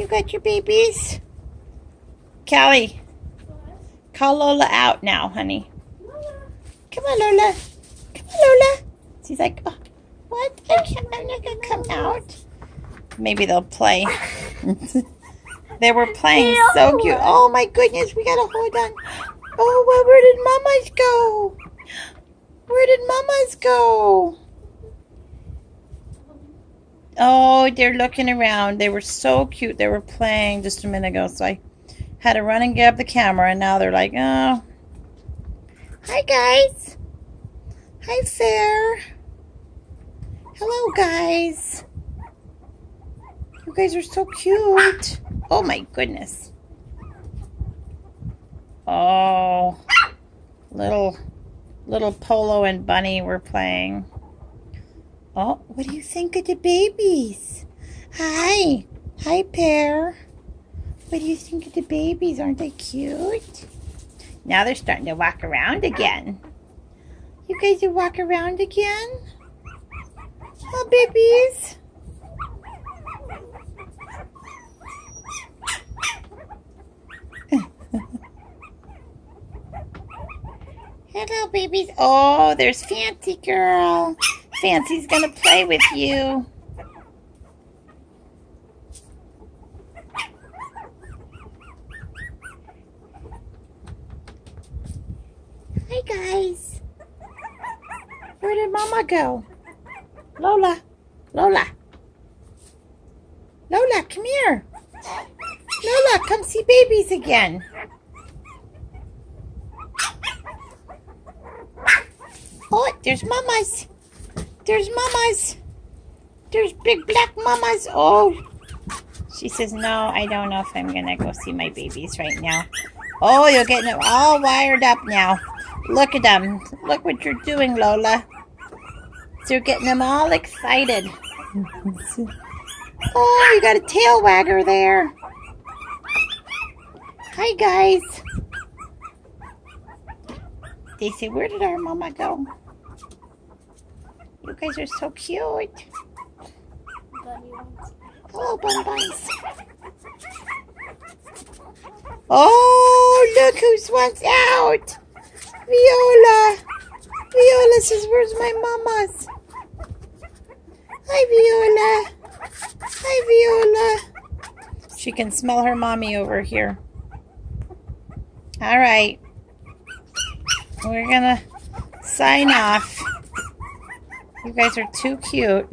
You got your babies? Callie, call Lola out now, honey. Come on, Lola. Come on, Lola. She's like, oh, what? I'm not going to come out. Maybe they'll play. They were playing so cute. Oh, my goodness. We got to hold on. Oh, well, where did Mama's go? Where did Mama's go? Oh, they're looking around. They were so cute. They were playing just a minute ago, so I had to run and grab the camera, and now they're like, oh. Hi, guys. Hi, Fair. Hello, guys. You guys are so cute. Oh, my goodness. Oh, little Polo and Bunny were playing. Oh, what do you think of the babies? Hi. Hi, Pear. What do you think of the babies? Aren't they cute? Now they're starting to walk around again. You guys will walk around again? Oh, babies. Hello, babies. Oh, there's Fancy Girl. Fancy's gonna play with you. Hi, guys. Where did Mama go? Lola. Lola. Lola, come here. Lola, come see babies again. Oh, there's Mama's. There's Mama's. There's big black Mama's. Oh. She says, no, I don't know if I'm going to go see my babies right now. Oh, you're getting them all wired up now. Look at them. Look what you're doing, Lola. So you're getting them all excited. Oh, you got a tail wagger there. Hi, guys. They say, where did our mama go? You guys are so cute. Hello, Bun Buns. Oh, look who's one's out. Viola. Viola says, where's my mama's? Hi, Viola. Hi, Viola. She can smell her mommy over here. All right. We're going to sign off. You guys are too cute.